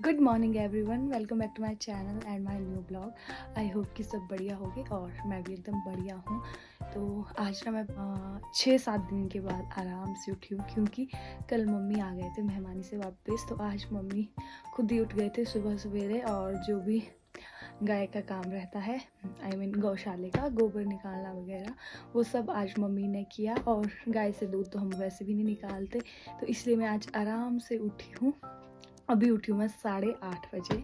Good morning everyone, welcome back to my channel and my new blog. I hope कि सब बढ़िया होगे और मैं भी एकदम बढ़िया हूँ। तो आज ना मैं 6-7 दिन के बाद आराम से उठी हूँ, क्योंकि कल मम्मी आ गए थे मेहमानी से वापस। तो आज मम्मी खुद ही उठ गए थे सुबह सवेरे, और जो भी गाय का काम रहता है, आई मीन गौशाले का गोबर निकालना वगैरह, वो सब आज मम्मी ने किया। और गाय से दूध तो हम वैसे भी नहीं निकालते, तो इसलिए मैं आज आराम से उठी हूँ। अभी उठी हूँ मैं 8:30 बजे,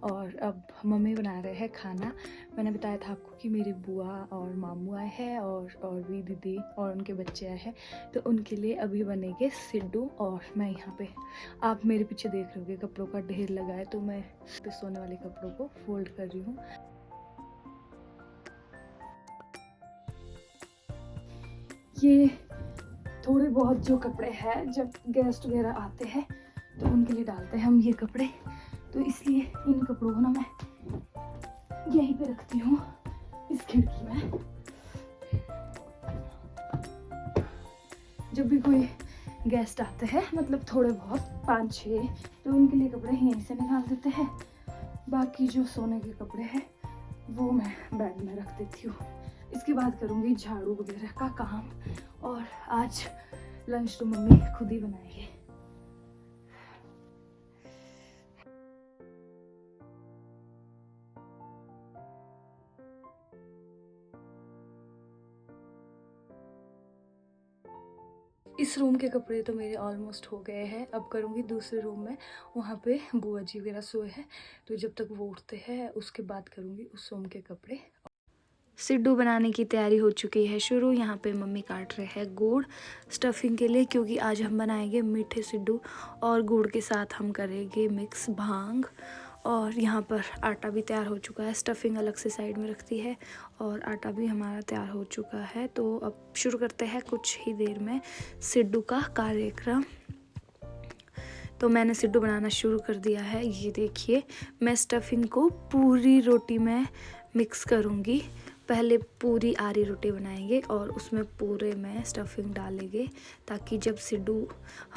और अब मम्मी बना रहे हैं खाना। मैंने बताया था आपको कि मेरी बुआ और मामू आए हैं, और भी दीदी और उनके बच्चे आए हैं, तो उनके लिए अभी बनेंगे सिड्डू। और मैं यहाँ पे, आप मेरे पीछे देख रहे होगे कपड़ों का ढेर लगा है, तो मैं पे सोने वाले कपड़ों को फोल्ड कर रही हूँ। ये थोड़े बहुत जो कपड़े हैं, जब गेस्ट वगैरह आते हैं तो उनके लिए डालते हैं हम ये कपड़े, तो इसलिए इन कपड़ों को ना मैं यहीं पे रखती हूँ इस खिड़की में। जब भी कोई गेस्ट आते हैं, मतलब थोड़े बहुत 5-6, तो उनके लिए कपड़े यहीं से निकाल देते हैं। बाकी जो सोने के कपड़े हैं वो मैं बैग में रख देती हूँ। इसके बाद करूँगी झाड़ू वगैरह का काम, और आज लंच तो मम्मी खुद ही बनाएगी। इस रूम के कपड़े तो मेरे ऑलमोस्ट हो गए हैं। अब करूँगी दूसरे रूम में, वहाँ पे बुआ जी वगैरह सोए हैं, तो जब तक वो उठते हैं उसके बाद करूँगी उस रूम के कपड़े। सिड्डू बनाने की तैयारी हो चुकी है शुरू। यहाँ पे मम्मी काट रहे हैं गुड़ स्टफिंग के लिए, क्योंकि आज हम बनाएंगे मीठे सिड्डू, और गुड़ के साथ हम करेंगे मिक्स भांग। और यहाँ पर आटा भी तैयार हो चुका है, स्टफिंग अलग से साइड में रखती है, और आटा भी हमारा तैयार हो चुका है। तो अब शुरू करते हैं कुछ ही देर में सिड्डू का कार्यक्रम। तो मैंने सिड्डू बनाना शुरू कर दिया है। ये देखिए, मैं स्टफिंग को पूरी रोटी में मिक्स करूँगी। पहले पूरी आरी रोटी बनाएंगे और उसमें पूरे में स्टफिंग डालेंगे, ताकि जब सिड्डू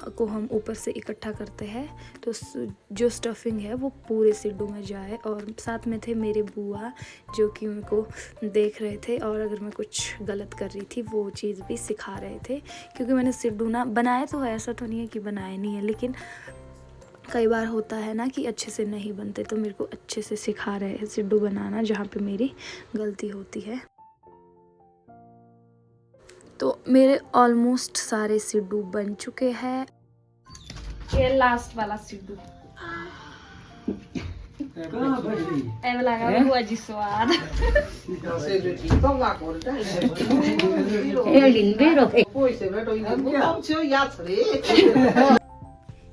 को हम ऊपर से इकट्ठा करते हैं तो जो स्टफिंग है वो पूरे सिड्डू में जाए। और साथ में थे मेरे बुआ, जो कि मेरे को देख रहे थे, और अगर मैं कुछ गलत कर रही थी वो चीज़ भी सिखा रहे थे। क्योंकि मैंने सिड्डू ना बनाया तो है, ऐसा तो नहीं है कि बनाए नहीं है, लेकिन कई बार होता है ना कि अच्छे से नहीं बनते, तो मेरे को अच्छे से सिखा रहे हैं सिड्डू बनाना, जहाँ पे मेरी गलती होती है। तो मेरे ऑलमोस्ट सारे सिड्डू बन चुके हैं। ये लास्ट वाला सिड्डू लगा जी स्वाद।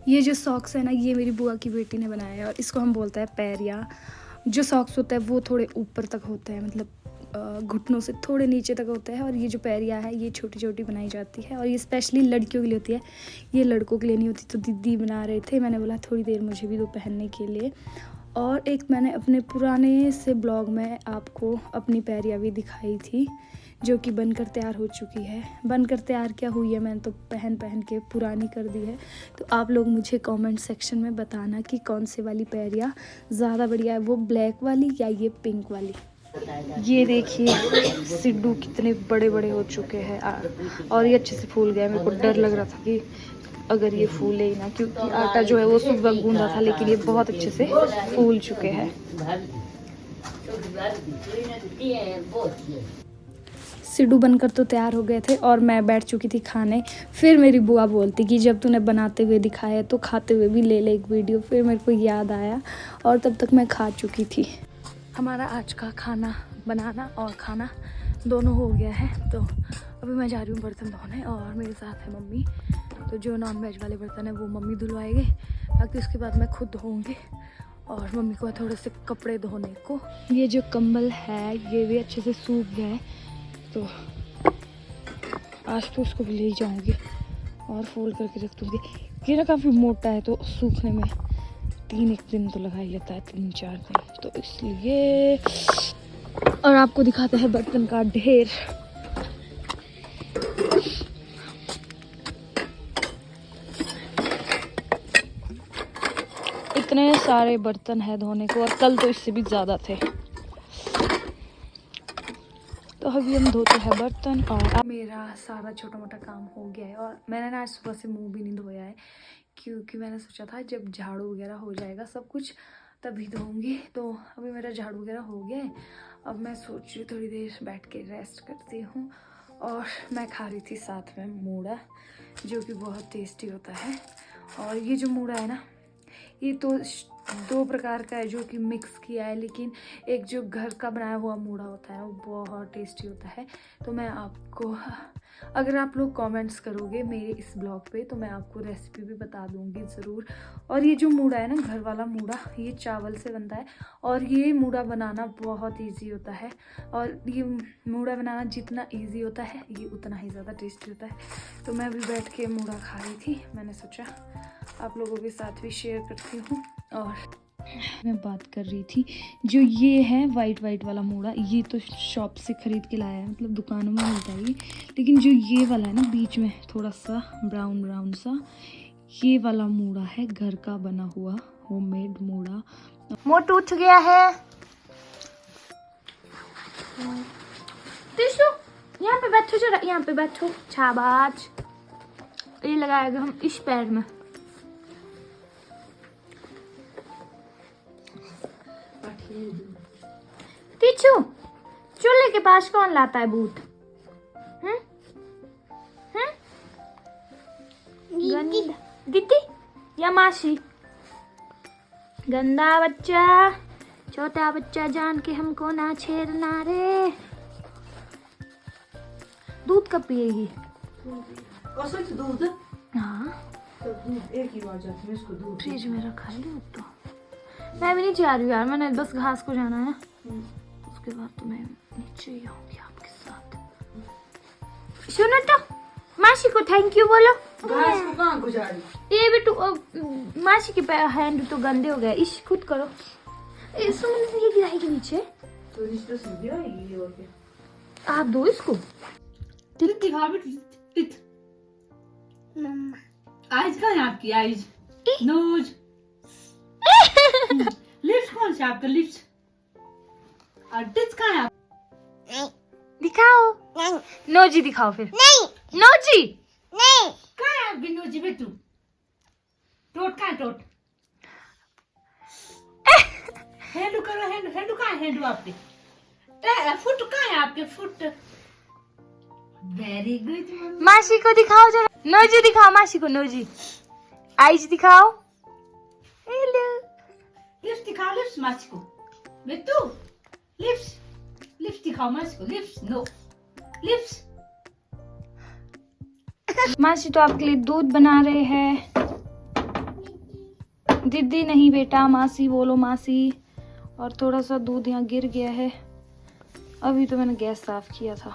ये जो सॉक्स है ना, ये मेरी बुआ की बेटी ने बनाया है, और इसको हम बोलते हैं पैरिया। जो सॉक्स होता है वो थोड़े ऊपर तक होता है, मतलब घुटनों से थोड़े नीचे तक होता है, और ये जो पैरिया है ये छोटी छोटी बनाई जाती है, और ये स्पेशली लड़कियों के लिए होती है, ये लड़कों के लिए नहीं होती। तो दीदी बना रहे थे, मैंने बोला थोड़ी देर मुझे भी दो पहनने के लिए। और एक मैंने अपने पुराने से ब्लॉग में आपको अपनी पैरिया भी दिखाई थी, जो कि बनकर तैयार हो चुकी है। बनकर तैयार क्या हुई है, मैंने तो पहन पहन के पुरानी कर दी है। तो आप लोग मुझे कमेंट सेक्शन में बताना कि कौन से वाली पैरिया ज़्यादा बढ़िया है, वो ब्लैक वाली या ये पिंक वाली। ये देखिए सिड्डू कितने बड़े बड़े हो चुके हैं, और ये अच्छे से फूल गया। मेरे को डर लग रहा था कि अगर ये फूले ही ना, क्योंकि आटा जो है वो सुबह गूंदा था, लेकिन ये बहुत अच्छे से फूल चुके हैं। सिड्डू बनकर तो तैयार हो गए थे, और मैं बैठ चुकी थी खाने। फिर मेरी बुआ बोलती कि जब तूने बनाते हुए दिखाया तो खाते हुए भी ले ले एक वीडियो। फिर मेरे को याद आया, और तब तक मैं खा चुकी थी। हमारा आज का खाना बनाना और खाना दोनों हो गया है। तो अभी मैं जा रही हूँ बर्तन धोने, और मेरे साथ है मम्मी। तो जो नॉन वेज वाले बर्तन है वो मम्मी धुलवाएंगे, बाकी उसके बाद मैं खुद धोऊंगी। और मम्मी को थोड़े से कपड़े धोने को। ये जो कंबल है ये भी अच्छे से सूख गया है, तो आज तो उसको भी ले जाऊंगी और फोल्ड करके रख दूँगी। ये ना काफ़ी मोटा है, तो सूखने में 3 दिन तो लगा ही लेता है, 3-4 दिन, तो इसलिए। और आपको दिखाते हैं बर्तन का ढेर। इतने सारे बर्तन है धोने को, और कल तो इससे भी ज़्यादा थे। तो अभी हम धोते हैं बर्तन। और मेरा सारा छोटा मोटा काम हो गया है, और मैंने ना आज सुबह से मुंह भी नहीं धोया है, क्योंकि मैंने सोचा था जब झाड़ू वगैरह हो जाएगा सब कुछ तभी धोऊंगी। तो अभी मेरा झाड़ू वगैरह हो गया है। अब मैं सोच रही हूँ थोड़ी देर बैठ के रेस्ट करती हूँ। और मैं खा रही थी साथ में मूड़ा, जो कि बहुत टेस्टी होता है। और ये जो मूड़ा है ना, ये तो 2 प्रकार का है जो कि मिक्स किया है, लेकिन एक जो घर का बनाया हुआ मूड़ा होता है वो बहुत टेस्टी होता है। तो मैं आपको, अगर आप लोग कमेंट्स करोगे मेरे इस ब्लॉग पे, तो मैं आपको रेसिपी भी बता दूंगी ज़रूर। और ये जो मूड़ा है ना, घर वाला मूड़ा, ये चावल से बनता है, और ये मूड़ा बनाना बहुत इजी होता है। और ये मूड़ा बनाना जितना इजी होता है, ये उतना ही ज़्यादा टेस्टी होता है। तो मैं अभी बैठ के मूड़ा खा रही थी, मैंने सोचा आप लोगों के साथ भी शेयर करती हूँ। और मैं बात कर रही थी, जो ये है वाइट वाला मूड़ा, ये तो शॉप से खरीद के लाया है, मतलब दुकानों में मिलता है ये। लेकिन जो ये वाला है ना, बीच में थोड़ा सा ब्राउन सा, ये वाला मूड़ा है घर का बना हुआ होममेड मूड़ा। मोटू उठ गया है। टिशू, यहाँ पे बैठो जरा, यहाँ पे बैठो, शाबाश। ये लगाएगा हम इस पैर में। टीचू, चूल्हे के पास कौन लाता है बूट? दीदी या मासी? गंदा बच्चा, छोटा बच्चा जान के हमको ना छेड़ना रे। दूध कब पिएगी? दूध? हाँ, तो दूध एक ही बार जाती है, इसको दूध फ्रिज में रखा है दूध। तो मैं भी नहीं जा रही हूँ यार, मैंने बस घास को जाना है, उसके बाद तो मैं नीचे ही आऊंगी आपके साथ। सुनो तो, मासी को थैंक यू बोलो। घास को कहाँ को जा रही? ये भी तो मासी के पैर हैंड तो गंदे हो गए, इस खुद करो। सुमन ये गिराएगी नीचे, तो रिश्ते से दिया ये और क्या? आप दो इसको। दिखा बेटी, मम्मा आइज कहाँ है आपकी? आइज, नोज, लिप्स कौन से आपका? लिप्स और टिच कहाँ है आप? दिखाओ। नहीं। नोजी दिखाओ फिर। नहीं। नोजी नहीं। कहाँ है आपकी नोजी बेटू? टोट कहाँ है? टोट हेंडू करो, हेंडू कहाँ है? हेंडू आपके फुट कहाँ है? आपके फुट। Very good. मासी को दिखाओ जरा, नोजी दिखाओ मासी को, नोजी। आइज दिखाओ। हेलो। लिप्स दिखाओ, लिप्स मासी को। बेटू लिप्स, लिप्स दिखाओ मासी को। Lips no, lips. मासी तो आपके लिए दूध बना रहे हैं। दीदी नहीं बेटा, मासी बोलो, मासी। और थोड़ा सा दूध यहाँ गिर गया है, अभी तो मैंने गैस साफ किया था,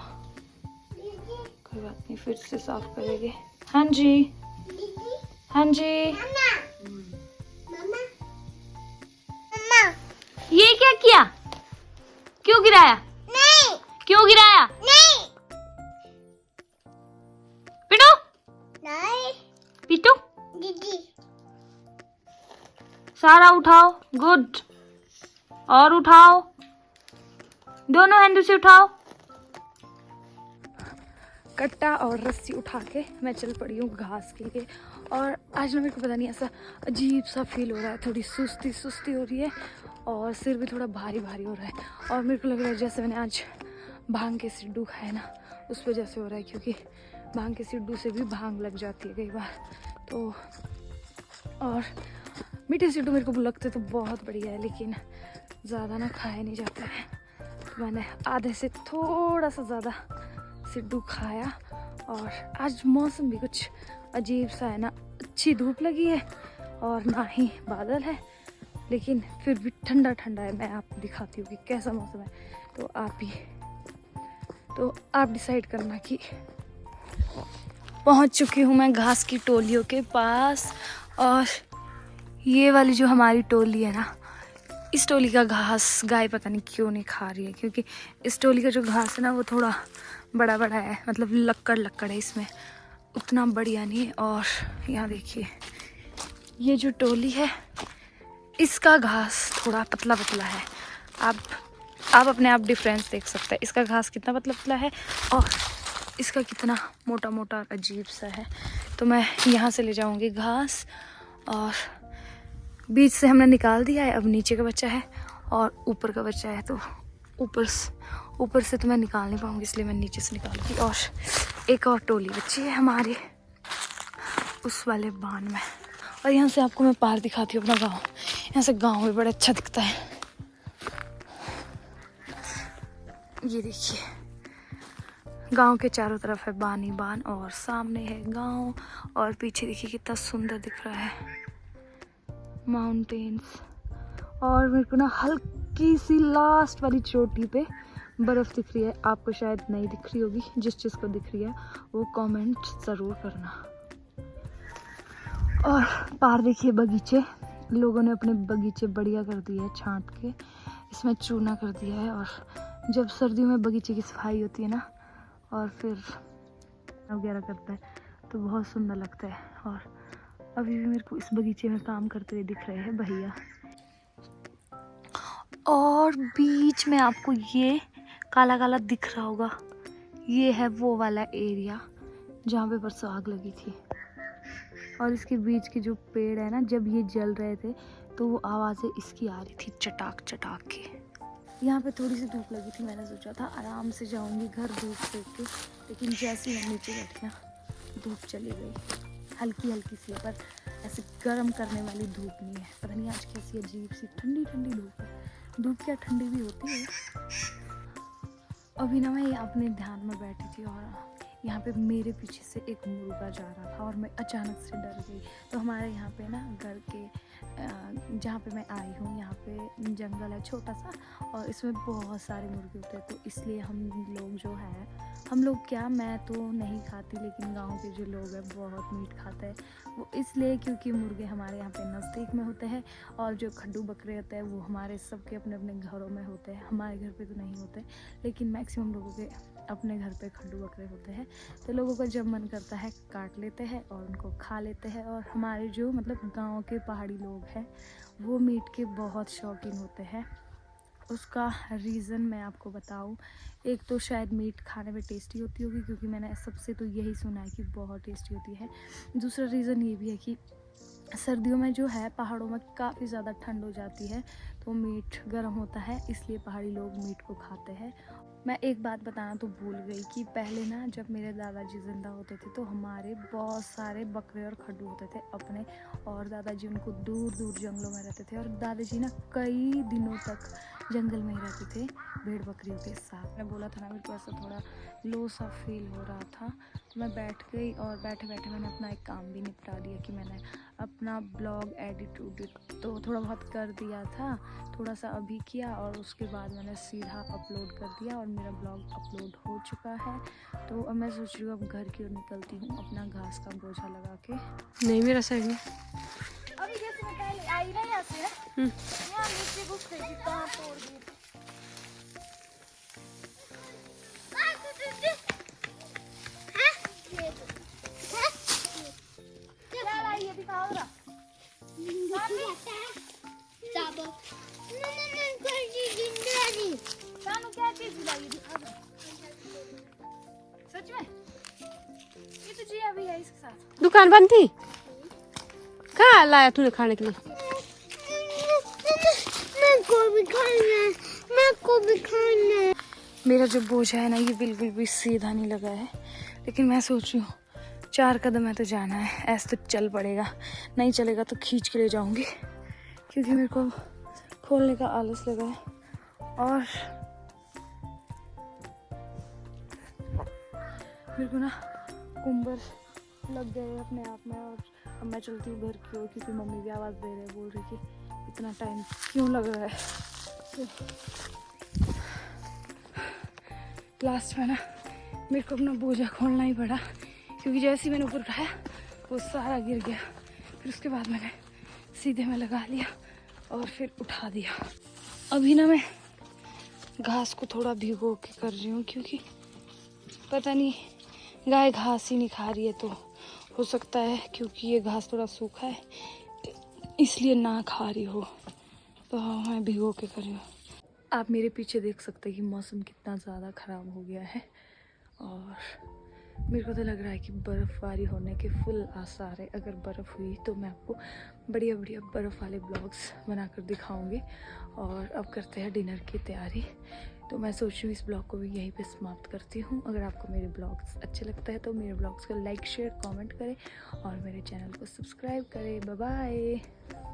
कोई बात नहीं, फिर से साफ करेंगे। हाँ जी, हाँ जी। ये क्या किया? क्यों गिराया? नहीं। क्यों गिराया? नहीं। पिटू? नहीं। पिटू? दीदी। सारा उठाओ, गुड। और उठाओ, दोनों हैंडल से उठाओ। कट्टा और रस्सी उठा के मैं चल पड़ी हूँ घास के लिए। और आज ना मेरे को पता नहीं, ऐसा अजीब सा फील हो रहा है, थोड़ी सुस्ती हो रही है, और सिर भी थोड़ा भारी हो रहा है। और मेरे को लग रहा है जैसे मैंने आज भांग के सिड्डू खाए ना, उस वजह से हो रहा है, क्योंकि भांग के सिड्डू से भी भांग लग जाती है कई बार तो। और मीठे सिड्डू मेरे को लगते तो बहुत बढ़िया है, लेकिन ज़्यादा ना खाए नहीं जाते हैं, तो मैंने आधे से थोड़ा सा ज़्यादा सिड्डू खाया। और आज मौसम भी कुछ अजीब सा है ना, अच्छी धूप लगी है और ना ही बादल है, लेकिन फिर भी ठंडा है। मैं आपको दिखाती हूँ कि कैसा मौसम है, तो आप डिसाइड करना कि। पहुँच चुकी हूँ मैं घास की टोलियों के पास, और ये वाली जो हमारी टोली है ना, इस टोली का घास गाय पता नहीं क्यों नहीं खा रही है, क्योंकि इस टोली का जो घास है ना वो थोड़ा बड़ा है, मतलब लक्कड़ है, इसमें उतना बढ़िया नहीं है। और यहाँ देखिए, ये जो टोली है इसका घास थोड़ा पतला पतला है। आप अपने आप डिफरेंस देख सकते हैं, इसका घास कितना पतला पतला है और इसका कितना मोटा मोटा अजीब सा है। तो मैं यहाँ से ले जाऊँगी घास, और बीच से हमने निकाल दिया है। अब नीचे का बच्चा है और ऊपर का बच्चा है, तो ऊपर से तो मैं निकाल नहीं पाऊँगी, इसलिए मैं नीचे से निकालूंगी। और एक और टोली बच्ची है हमारी उस वाले बान में। और यहाँ से आपको मैं पार दिखाती हूँ अपना गांव। यहाँ से गांव भी बड़ा अच्छा दिखता है। ये देखिए, गांव के चारों तरफ है बान ही बान, और सामने है गांव, और पीछे देखिए कितना सुंदर दिख रहा है माउंटेन्स। और मेरे को ना हल्की सी लास्ट वाली चोटी पे बर्फ़ दिख रही है, आपको शायद नहीं दिख रही होगी। जिस चीज़ को दिख रही है वो कमेंट ज़रूर करना। और पार देखिए बगीचे, लोगों ने अपने बगीचे बढ़िया कर दिए है, छांट के इसमें चूना कर दिया है। और जब सर्दियों में बगीचे की सफाई होती है ना, और फिर वगैरह करता है, तो बहुत सुंदर लगता है। और अभी भी मेरे को इस बगीचे में काम करते हुए दिख रहे हैं भैया। और बीच में आपको ये काला काला दिख रहा होगा, ये है वो वाला एरिया जहाँ पे परसों आग लगी थी। और इसके बीच के जो पेड़ है ना, जब ये जल रहे थे तो वो आवाज़ें इसकी आ रही थी, चटाक चटाक के। यहाँ पे थोड़ी सी धूप लगी थी, मैंने सोचा था आराम से जाऊँगी घर धूप सेक के, लेकिन जैसे ही मैं नीचे बैठी ना, धूप चली गई। हल्की हल्की सी, पर ऐसे गर्म करने वाली धूप नहीं है। पता नहीं आज कैसी अजीब सी ठंडी ठंडी धूप है। धूप क्या ठंडी भी होती है। अभी ना मैं अपने ध्यान में बैठी थी, और यहाँ पे मेरे पीछे से एक मुर्गा जा रहा था, और मैं अचानक से डर गई। तो हमारे यहाँ पे ना घर के जहाँ पे मैं आई हूँ, यहाँ पे जंगल है छोटा सा, और इसमें बहुत सारे मुर्गे होते हैं। तो इसलिए हम लोग क्या, मैं तो नहीं खाती, लेकिन गांव के जो लोग हैं बहुत मीट खाते हैं। वो इसलिए क्योंकि मुर्गे हमारे यहाँ पे नज़दीक में होते हैं, और जो खड्डू बकरे होते हैं वो हमारे सबके अपने अपने घरों में होते हैं। हमारे घर पे तो नहीं होते, लेकिन मैक्सिमम लोगों के अपने घर पे खड्डू बकरे होते हैं। तो लोगों का जब मन करता है काट लेते हैं और उनको खा लेते हैं। और हमारे जो मतलब गांव के पहाड़ी लोग हैं, वो मीट के बहुत शौकीन होते हैं। उसका रीज़न मैं आपको बताऊं, एक तो शायद मीट खाने में टेस्टी होती होगी, क्योंकि मैंने सबसे तो यही सुना है कि बहुत टेस्टी होती है। दूसरा रीज़न ये भी है कि सर्दियों में जो है पहाड़ों में काफ़ी ज़्यादा ठंड हो जाती है, तो मीट गर्म होता है, इसलिए पहाड़ी लोग मीट को खाते हैं। मैं एक बात बताना तो भूल गई कि पहले ना जब मेरे दादाजी ज़िंदा होते थे, तो हमारे बहुत सारे बकरे और खड्डू होते थे अपने, और दादाजी उनको दूर दूर जंगलों में रहते थे। और दादाजी ना कई दिनों तक जंगल में ही रहते थे भेड़ बकरियों के साथ। मैं बोला था ना, मेरे को ऐसा थोड़ा लो सा फील हो रहा था, तो मैं बैठ गई, और बैठे बैठे मैंने अपना एक काम भी निपटा दिया कि मैंने अपना ब्लॉग एडिट तो थोड़ा बहुत कर दिया था, थोड़ा सा अभी किया, और उसके बाद मैंने सीधा अपलोड कर दिया, और मेरा ब्लॉग अपलोड हो चुका है। तो अब मैं सोच रही हूँ अब घर की ओर निकलती हूँ अपना घास का बोझा लगा के। नहीं मेरा सही में अभी जैसे मैं पहले आई ना यहाँ से, यहाँ नीचे घुस गई थी, कहाँ तोड़ दी थी। ये दिखाओ जरा। शानू क्या चीज लाई दिखा दो। सच में ये तो जिया भी है इसके साथ। दुकान बंद थी, कहाँ लाया तूने खाने के लिए? मेरे को भी खाना। मेरा जो बोझा है ना, ये बिल्कुल भी सीधा नहीं लगा है, लेकिन मैं सोच रही हूँ 4 कदम है तो जाना है, ऐसे तो चल पड़ेगा, नहीं चलेगा तो खींच के ले जाऊंगी, क्योंकि मेरे को खोलने का आलस लगा है। और मेरे को ना कुंबर लग गए अपने आप में। और अब मैं चलती हूँ घर की ओर, क्योंकि मम्मी भी आवाज़ दे रहे हैं, बोल रही कि इतना टाइम क्यों लग रहा है। लास्ट में ना मेरे को अपना बोझा खोलना ही पड़ा, क्योंकि जैसे ही मैंने ऊपर उठाया वो सारा गिर गया। फिर उसके बाद मैंने सीधे में लगा लिया और फिर उठा दिया। अभी ना मैं घास को थोड़ा भिगो के कर रही हूँ, क्योंकि पता नहीं गाय घास ही नहीं खा रही है, तो हो सकता है क्योंकि ये घास थोड़ा सूखा है इसलिए ना खा रही हो। तो हाँ मैं भिगो के कर रही हूँ। आप मेरे पीछे देख सकते हैं कि मौसम कितना ज़्यादा ख़राब हो गया है और मेरे को तो लग रहा है कि बर्फ़बारी होने के फुल आसार है। अगर बर्फ़ हुई तो मैं आपको बढ़िया बढ़िया बर्फ़ वाले ब्लॉग्स बनाकर दिखाऊंगी। और अब करते हैं डिनर की तैयारी। तो मैं सोच रही हूँ इस ब्लॉग को भी यहीं पे समाप्त करती हूँ। अगर आपको मेरे ब्लॉग्स अच्छे लगता है तो मेरे ब्लॉग्स को लाइक शेयर कमेंट करें और मेरे चैनल को सब्सक्राइब करें। Bye bye.